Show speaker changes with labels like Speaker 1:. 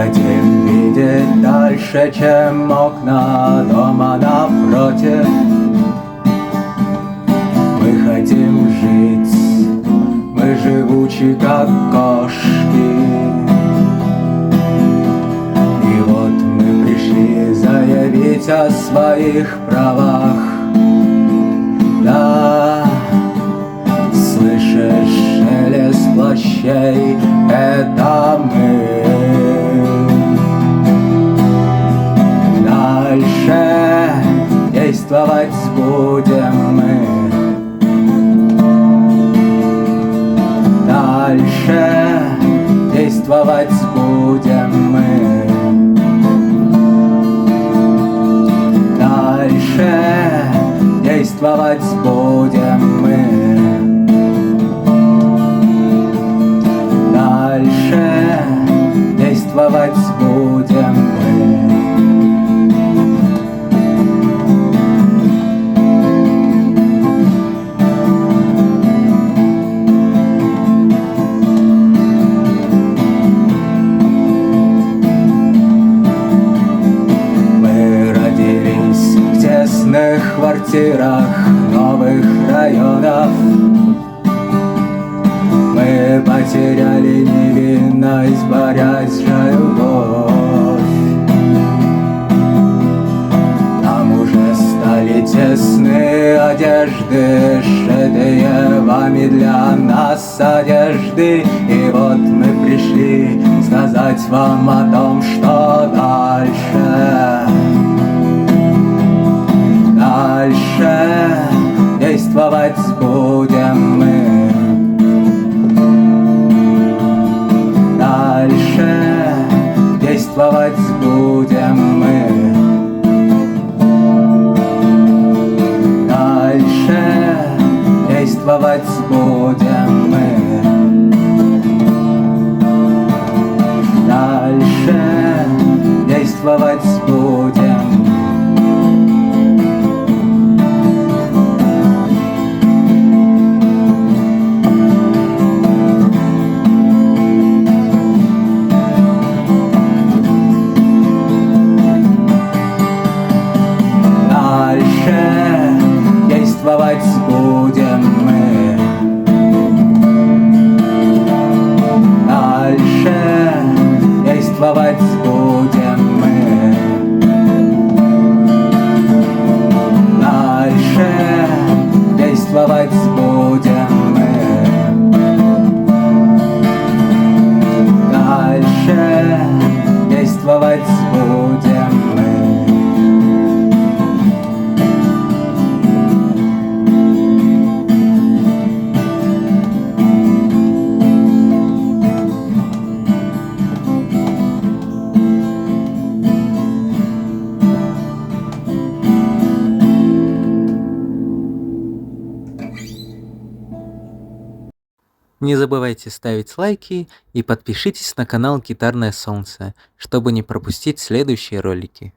Speaker 1: хотим видеть дальше, чем окна дома напротив. Мы хотим жить, мы живучи, как кошки. И вот мы пришли заявить о своих правах. Да, слышишь шелест плащей, это мы. Дальше действовать будем мы. Дальше действовать будем мы. Дальше действовать будем мы. Дальше действовать будем мы. В квартирах новых районов мы потеряли невинность, борясь за любовь. Нам уже стали тесны одежды, сшитые вами для нас одежды. И вот мы пришли сказать вам о том, что дальше. Дальше действовать будем мы. Дальше действовать будем мы. Дальше действовать будем мы. Дальше действовать будем. Действовать будем мы. Дальше действовать будем мы. Дальше действовать будем мы. Дальше действовать будем мы.
Speaker 2: Не забывайте ставить лайки и подпишитесь на канал Гитарное Солнце, чтобы не пропустить следующие ролики.